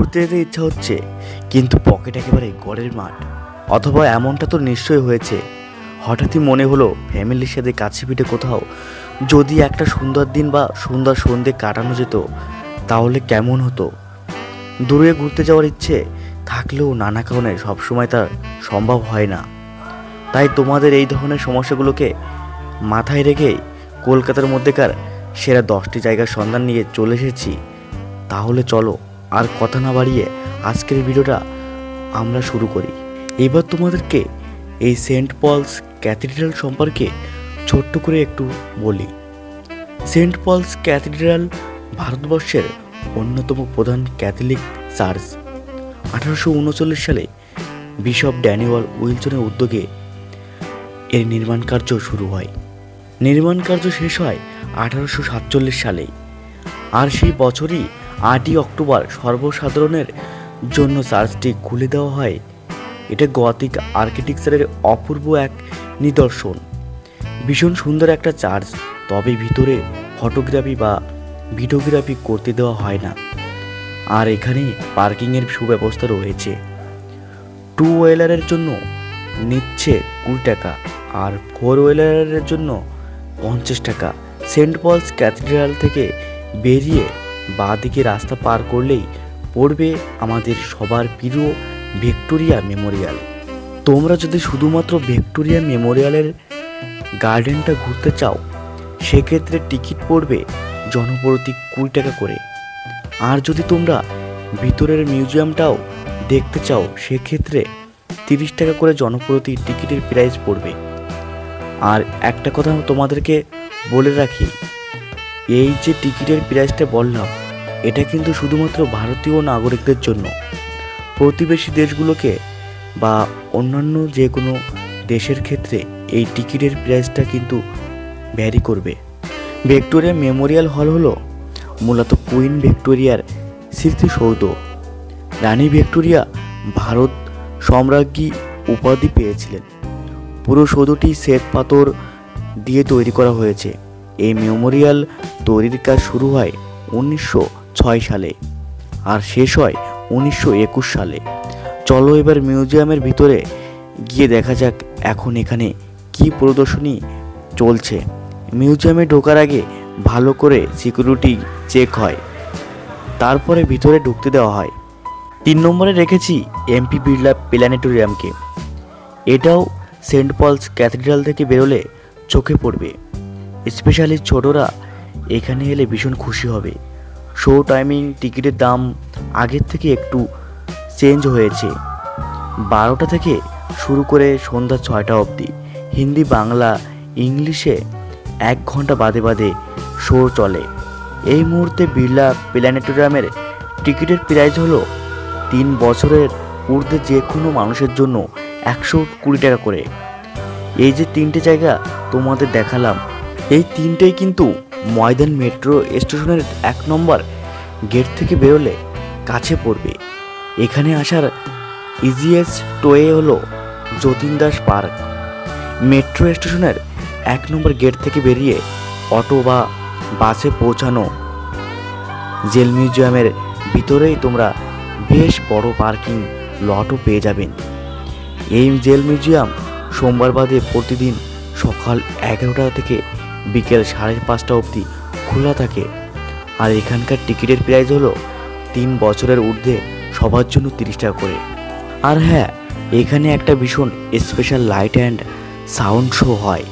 ঘুরতে যেতে ইচ্ছা হচ্ছে, কিন্তু পকেট একেবারে গড়ের মাঠ। অথবা এমনটা তো নিশ্চয়ই হয়েছে, হঠাৎই মনে হলো ফ্যামিলির সাথে কাছে পিঠে কোথাও যদি একটা সুন্দর দিন বা সুন্দর সন্ধে কাটানো যেত তাহলে কেমন হতো। দূরে ঘুরতে যাওয়ার ইচ্ছে থাকলেও নানা কারণে সবসময় তা সম্ভব হয় না। তাই তোমাদের এই ধরনের সমস্যাগুলোকে মাথায় রেখেই কলকাতার মধ্যেকার সেরা 10টি জায়গার সন্ধান নিয়ে চলে এসেছি। তাহলে চলো আর কথা না বাড়িয়ে আজকের ভিডিওটা আমরা শুরু করি। এবার তোমাদেরকে এই সেন্ট পলস ক্যাথিড্রাল সম্পর্কে ছোট্ট করে একটু বলি। সেন্ট পলস ক্যাথিড্রাল ভারতবর্ষের অন্যতম প্রধান ক্যাথলিক চার্চ। 1839 সালে বিশপ ড্যানিয়েল উইলসনের উদ্যোগে এর নির্মাণ কার্য শুরু হয়। নির্মাণ কার্য শেষ হয় 1847 সালে। আর সেই বছরই 8ই অক্টোবর সর্বসাধারণের জন্য চার্চটি খুলে দেওয়া হয়। এটা গথিক আর্কিটেকচারের অপূর্ব এক নিদর্শন। ভীষণ সুন্দর একটা চার্চ, তবে ভিতরে ফটোগ্রাফি বা ভিডিওগ্রাফি করতে দেওয়া হয় না। আর এখানে পার্কিংয়ের সুব্যবস্থা রয়েছে। 2 হুইলারের জন্য নিচ্ছে 20 টাকা আর 4 হুইলারের জন্য 50 টাকা। সেন্ট পলস ক্যাথিড্রাল থেকে বেরিয়ে বাঁদিকে রাস্তা পার করলেই পড়বে আমাদের সবার প্রিয় ভিক্টোরিয়া মেমোরিয়াল। তোমরা যদি শুধুমাত্র ভিক্টোরিয়া মেমোরিয়ালের গার্ডেনটা ঘুরতে চাও সেক্ষেত্রে টিকিট পড়বে জনপ্রতি 20 টাকা করে। আর যদি তোমরা ভিতরের মিউজিয়ামটাও দেখতে চাও সেক্ষেত্রে 30 টাকা করে জনপ্রতি টিকিটের প্রাইস পড়বে। আর একটা কথা তোমাদেরকে বলে রাখি, এই যে টিকিটের প্রাইসটা বললাম এটা কিন্তু শুধুমাত্র ভারতীয় নাগরিকদের জন্য। প্রতিবেশী দেশগুলোকে বা অন্যান্য যে কোনো দেশের ক্ষেত্রে এই টিকিটের প্রাইসটা কিন্তু ভ্যারি করবে। ভিক্টোরিয়া মেমোরিয়াল হল হলো মূলত কুইন ভিক্টোরিয়ার স্মৃতিসৌধ। রানী ভিক্টোরিয়া ভারত সম্রাজ্ঞী উপাধি পেয়েছিলেন। পুরো সৌধটি শ্বেত পাথর দিয়ে তৈরি করা হয়েছে। এই মেমোরিয়াল তৈরির কাজ শুরু হয় 1906 সালে আর শেষ হয় 1921 সালে। চলো এবার মিউজিয়ামের ভিতরে গিয়ে দেখা যাক এখন এখানে কি প্রদর্শনী চলছে। মিউজিয়ামে ঢোকার আগে ভালো করে সিকিউরিটি চেক হয়, তারপরে ভিতরে ঢুকতে দেওয়া হয়। 3 নম্বরে রেখেছি এমপি বিড়লা প্ল্যানেটোরিয়ামকে। এটাও সেন্ট পলস ক্যাথিড্রাল থেকে বেরোলে চোখে পড়বে। স্পেশালি ছোটরা এখানে এলে ভীষণ খুশি হবে। শো টাইমিং টিকিটের দাম আগের থেকে একটু চেঞ্জ হয়েছে। 12টা থেকে শুরু করে সন্ধ্যা 6টা অবধি হিন্দি, বাংলা, ইংলিশে 1 ঘন্টা বাদে বাদে শো চলে। এই মুহূর্তে বিড়লা প্ল্যানেটোরিয়ামের টিকিটের প্রাইস হলো 3 বছরের ঊর্ধ্বে যে কোনো মানুষের জন্য 120 টাকা করে। এই যে 3টে জায়গা তোমাদের দেখালাম এই 3টেই কিন্তু ময়দান মেট্রো স্টেশনের 1 নম্বর গেট থেকে বেরোলে কাছে পড়বে। এখানে আসার ইজিয়েস্ট ওয়ে হলো যতীন দাস পার্ক। মেট্রো স্টেশনের 1 নম্বর গেট থেকে বেরিয়ে অটো বা বাসে পৌঁছানো জেল মিউজিয়ামের ভিতরেই তোমরা বেশ বড় পার্কিং লটও পেয়ে যাবেন। এই জেল মিউজিয়াম সোমবার বাদে প্রতিদিন সকাল 11টা থেকে বিকেল 5:30 অবধি খোলা থাকে। আর এখানকার টিকিটের প্রাইস হলো 3 বছরের ঊর্ধ্বে সবার জন্য 30 টাকা করে। আর হ্যাঁ, এখানে একটা ভীষণ special light and sound show হয়,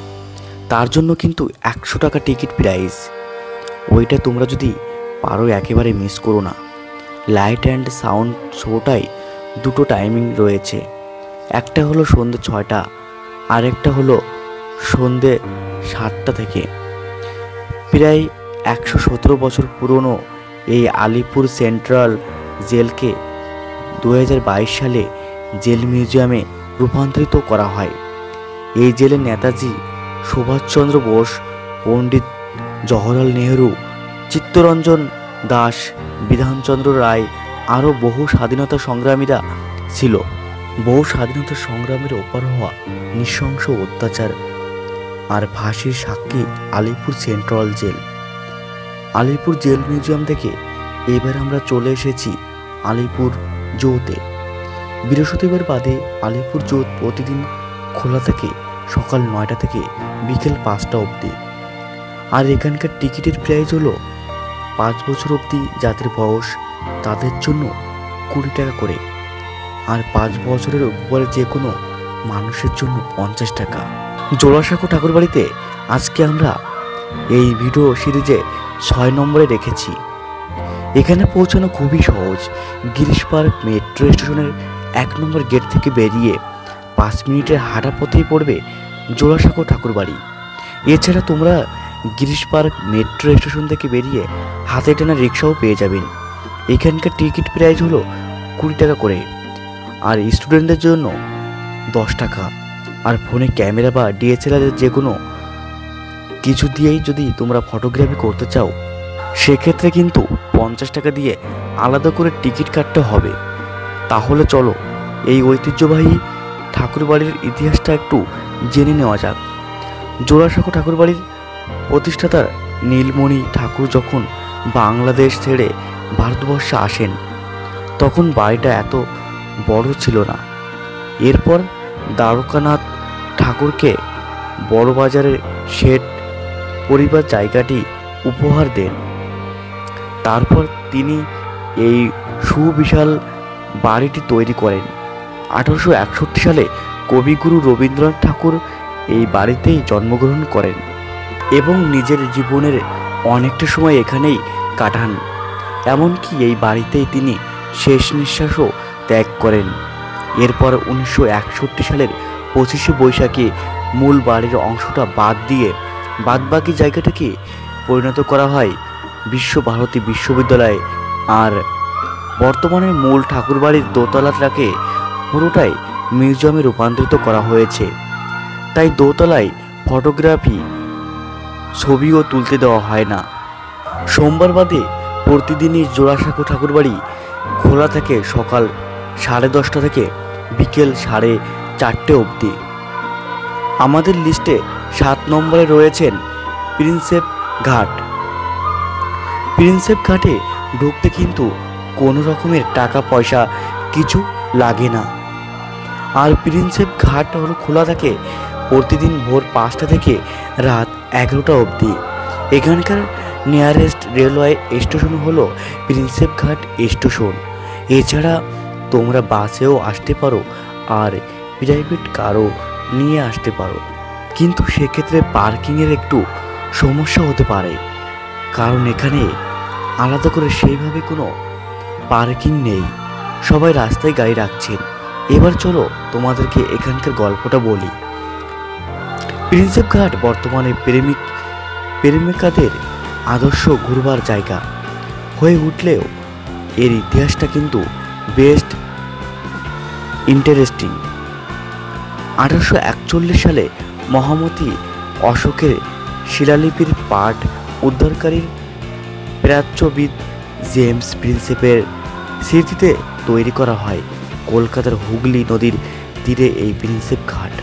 তার জন্য কিন্তু 100 টাকা টিকিট প্রাইস। ওইটা তোমরা যদি পারো একেবারে মিস করো না। লাইট অ্যান্ড সাউন্ড শোটাই 2টো টাইমিং রয়েছে, একটা হলো সন্ধ্যে 6টা আর একটা হলো সন্ধ্যে 7টা থেকে। প্রায় 117 বছর পুরনো এই আলিপুর সেন্ট্রাল জেলকে 2022 সালে জেল মিউজিয়ামে রূপান্তরিত করা হয়। এই জেলে নেতাজি সুভাষচন্দ্র বোস, পণ্ডিত জওহরলাল নেহেরু, চিত্তরঞ্জন দাস, বিধানচন্দ্র রায় আরও বহু স্বাধীনতা সংগ্রামীরা ছিল। বহু স্বাধীনতা সংগ্রামের ওপর হওয়া নৃশংস অত্যাচার আর ফাঁসির সাক্ষী Alipur central jail. Alipur jail museum থেকে এবার আমরা চলে এসেছি আলিপুর জুতে। বৃহস্পতিবার বাদে আলিপুর জু প্রতিদিন খোলা থাকে সকাল 9টা থেকে বিকেল 5টা অবধি। আর এখানকার টিকিটের প্রাইস হলো 5 বছর অবধি যাদের বয়স তাদের জন্য 20 টাকা করে, আর 5 বছরের উপরে যে কোনো মানুষের জন্য 50 টাকা। জোড়াসাঁকো ঠাকুরবাড়িতে আজকে আমরা এই ভিডিও সিরিজে 6 নম্বরে রেখেছি। এখানে পৌঁছানো খুবই সহজ। গিরিশ পার্ক মেট্রো স্টেশনের 1 নম্বর গেট থেকে বেরিয়ে 5 মিনিটের হাঁটা পথেই পড়বে জোড়াসাঁকো ঠাকুরবাড়ি। এছাড়া তোমরা গিরিশ পার্ক মেট্রো স্টেশন থেকে বেরিয়ে হাতে টানা রিক্সাও পেয়ে যাবেন। এখানকার টিকিট প্রাইস হলো 20 টাকা করে, আর স্টুডেন্টদের জন্য 10 টাকা। আর ফোনে ক্যামেরা বা DSLR যে কোনো কিছু দিয়েই যদি তোমরা ফটোগ্রাফি করতে চাও সেক্ষেত্রে কিন্তু 50 টাকা দিয়ে আলাদা করে টিকিট কাটতে হবে। তাহলে চলো এই ঐতিহ্যবাহী ঠাকুরবাড়ির ইতিহাসটা একটু জেনে নেওয়া যাক। জোড়াসাঁকো ঠাকুরবাড়ির প্রতিষ্ঠাতা নীলমণি ঠাকুর যখন বাংলাদেশ ছেড়ে ভারতবর্ষে আসেন তখন বাড়িটা এত বড় ছিল না। এরপর দ্বারকানাথ ঠাকুরকে বড়বাজারের শেঠ পরিবার জায়গাটি উপহার দেন। তারপর তিনি এই সুবিশাল বাড়িটি তৈরি করেন। 1861 সালে কবিগুরু রবীন্দ্রনাথ ঠাকুর এই বাড়িতেই জন্মগ্রহণ করেন এবং নিজের জীবনের অনেকটা সময় এখানেই কাটান। এমনকি এই বাড়িতেই তিনি শেষ নিঃশ্বাসও ত্যাগ করেন। এরপর 1961 সালের 25শে বৈশাখে মূল বাড়ির অংশটা বাদ দিয়ে বাদবাকি জায়গাটাকে পরিণত করা হয় বিশ্বভারতী বিশ্ববিদ্যালয়ে। আর বর্তমানে মূল ঠাকুরবাড়ির দোতলাটাকে পুরোটাই মিউজিয়ামে রূপান্তরিত করা হয়েছে। তাই দোতলায় ফটোগ্রাফি ছবিও তুলতে দেওয়া হয় না। সোমবার বাদে প্রতিদিনই জোড়াসাঁকো ঠাকুরবাড়ি খোলা থাকে সকাল 10:30 থেকে বিকেল 4:30 অবধি। আমাদের লিস্টে 7 নম্বরে রয়েছেন প্রিন্সেপ ঘাট। প্রিন্সেপ ঘাটে ঢুকতে কিন্তু কোনো রকমের টাকা পয়সা কিছু লাগে না। আর প্রিন্সেপ ঘাট হলো খোলা থাকে প্রতিদিন ভোর 5টা থেকে রাত 11টা অবধি। এখানকার নিয়ারেস্ট রেলওয়ে স্টেশন হলো প্রিন্সেপ ঘাট স্টেশন। এছাড়া তোমরা বাসেও আসতে পারো আর প্রাইভেট কারও নিয়ে আসতে পারো, কিন্তু সেক্ষেত্রে পার্কিংয়ের একটু সমস্যা হতে পারে, কারণ এখানে আলাদা করে সেইভাবে কোনো পার্কিং নেই। সবাই রাস্তায় গাড়ি রাখছেন। এবার চলো তোমাদেরকে এখানকার গল্পটা বলি। প্রিন্সেপ ঘাট বর্তমানে প্রেমিকাদের আদর্শ ঘুরবার জায়গা হয়ে উঠলেও এর ইতিহাসটা কিন্তু বেস্ট ইন্টারেস্টিং। 1841 সালে মহামতি অশোকের শিলালিপির পাঠ উদ্ধারকারী প্রাচ্যবিদ জেমস প্রিন্সেপের স্মৃতিতে তৈরি করা হয় কলকাতার হুগলি নদীর তীরে এই প্রিন্সেপ ঘাট।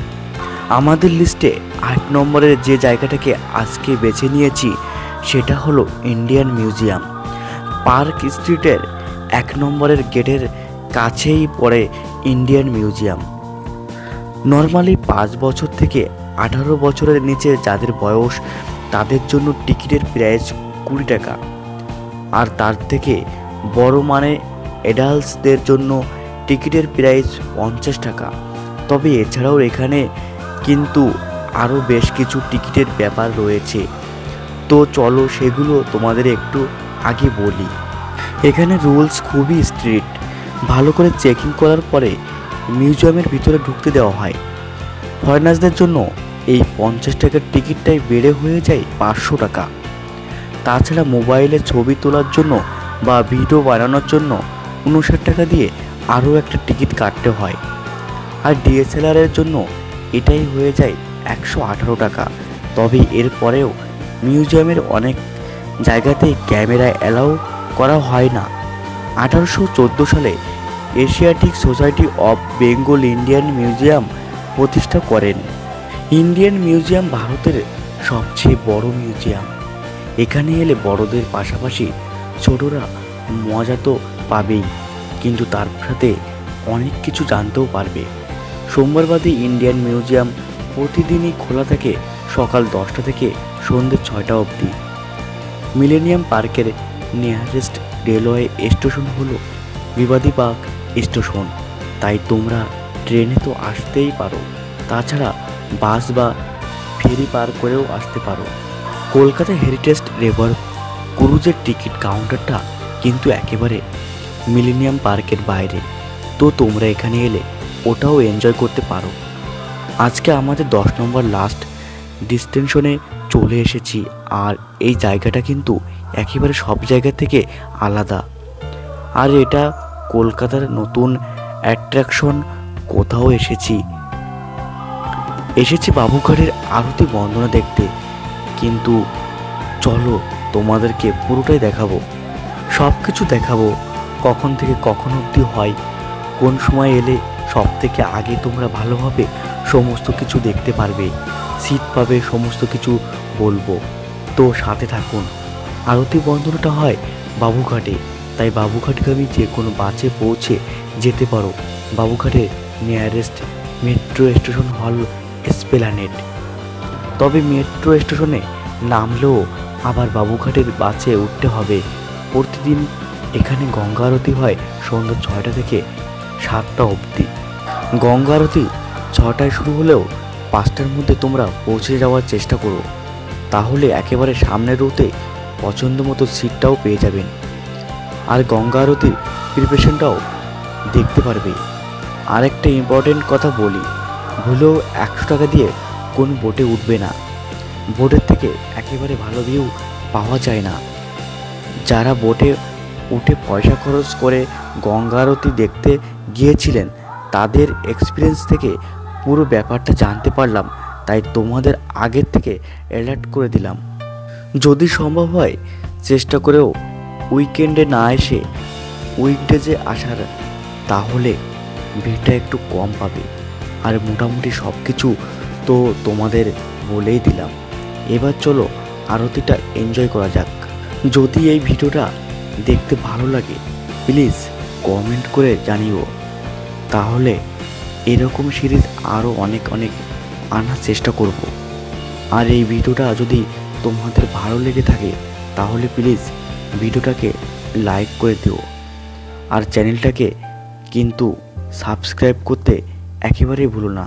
আমাদের লিস্টে 8 নম্বরের যে জায়গাটাকে আজকে বেছে নিয়েছি সেটা হলো ইন্ডিয়ান মিউজিয়াম। পার্ক স্ট্রিটের 1 নম্বরের গেটের কাছেই পড়ে ইন্ডিয়ান মিউজিয়াম। নর্মালি 5 বছর থেকে 18 বছরের নিচে যাদের বয়স তাদের জন্য টিকিটের প্রাইস 20 টাকা, আর তার থেকে বড় মানে অ্যাডাল্টসদের জন্য টিকিটের প্রাইস 50 টাকা। তবে এছাড়াও এখানে কিন্তু আরও বেশ কিছু টিকিটের ব্যাপার রয়েছে, তো চলো সেগুলো তোমাদের একটু আগে বলি। এখানে রুলস খুবই স্ট্রিক্ট। ভালো করে চেকিং করার পরে মিউজিয়ামের ভিতরে ঢুকতে দেওয়া হয়। ফরেনার্সদের জন্য এই 50 টাকার টিকিটটাই বেড়ে হয়ে যায় 500 টাকা। তাছাড়া মোবাইলে ছবি তোলার জন্য বা ভিডিও বানানোর জন্য 59 টাকা দিয়ে আরও একটা টিকিট কাটতে হয়। আর DSLR-এর জন্য এটাই হয়ে যায় 118 টাকা। তবে এর পরেও মিউজিয়ামের অনেক জায়গাতেই ক্যামেরা অ্যালাউ করা হয় না। 1814 সালে Asiatic society of Bengal Indian museum প্রতিষ্ঠা করেন। ইন্ডিয়ান মিউজিয়াম ভারতের সবচেয়ে বড় মিউজিয়াম। এখানে এলে বড়দের পাশাপাশি ছোটরা মজা তো পাবেই। কিন্তু তার সাথে অনেক কিছু জানতেও পারবে। সোমবার বাদে ইন্ডিয়ান মিউজিয়াম প্রতিদিনই খোলা থাকে সকাল 10টা থেকে সন্ধ্যে 6টা অবধি। মিলেনিয়াম পার্কের নিয়ারেস্ট রেলওয়ে স্টেশন হলো বিবাদী পার্ক স্টেশন, তাই তোমরা ট্রেনে তো আসতেই পারো, তাছাড়া বাস বা ফেরি পার করেও আসতে পারো। কলকাতা হেরিটেজ রিভার ক্রুজের টিকিট কাউন্টারটা কিন্তু একেবারে মিলেনিয়াম পার্কের বাইরে, তো তোমরা এখানে এলে ওটাও এনজয় করতে পারো। আজকে আমাদের 10 নম্বর লাস্ট ডেস্টিনেশনে চলে এসেছি, আর এই জায়গাটা কিন্তু একেবারে সব জায়গা থেকে আলাদা। আর এটা কলকাতার নতুন অ্যাট্রাকশন। কোথাও এসেছি বাবুঘাটের আরতি বন্দনা দেখতে, কিন্তু চলো তোমাদেরকে পুরোটাই দেখাবো, সব কিছু দেখাবো, কখন থেকে কখন অবধি হয়, কোন সময় এলে সব থেকে আগে তোমরা ভালোভাবে সমস্ত কিছু দেখতে পারবে, সিট পাবে, সমস্ত কিছু বলবো। তো সাথে থাকুন। আরতি বন্দনাটা হয় বাবুঘাটে, তাই বাবুঘাটগামী যে কোনো বাসে পৌঁছে যেতে পারো। বাবুঘাটের নিয়ারেস্ট মেট্রো স্টেশন হল এসপ্ল্যানেড। তবে মেট্রো স্টেশনে নামলেও আবার বাবুঘাটের বাসে উঠতে হবে। প্রতিদিন এখানে গঙ্গা আরতি হয় সন্ধ্যা 6টা থেকে 7টা অবধি। গঙ্গা আরতি 6টায় শুরু হলেও 5টার মধ্যে তোমরা পৌঁছে যাওয়ার চেষ্টা করো, তাহলে একেবারে সামনের রোতে পছন্দ মতো সিটটাও পেয়ে যাবেন, আর গঙ্গা আরতির প্রিপারেশনটাও দেখতে পারবে। আরেকটা ইম্পর্টেন্ট কথা বলি, ভুলেও 100 টাকা দিয়ে কোন বোটে উঠবে না, বোটের থেকে একেবারে ভালো ভিউ পাওয়া যায় না। যারা বোটে উঠে পয়সা খরচ করে গঙ্গা আরতি দেখতে গিয়েছিলেন তাদের এক্সপিরিয়েন্স থেকে পুরো ব্যাপারটা জানতে পারলাম, তাই তোমাদের আগের থেকে অ্যালার্ট করে দিলাম। যদি সম্ভব হয় চেষ্টা করেও উইকেন্ডে না এসে উইকডেজে আসার, তাহলে ভিড়টা একটু কম পাবে। আর মোটামুটি সব কিছু তো তোমাদের বলেই দিলাম। এবার চলো আরতিটা এনজয় করা যাক। যদি এই ভিডিওটা দেখতে ভালো লাগে প্লিজ কমেন্ট করে জানিও, তাহলে এরকম সিরিজ আরও অনেক আনার চেষ্টা করব। আর এই ভিডিওটা যদি তোমাদের ভালো লেগে থাকে তাহলে প্লিজ ভিডিওটাকে লাইক করে দিও, আর চ্যানেলটাকে কিন্তু সাবস্ক্রাইব করতে একেবারেই ভুলো না।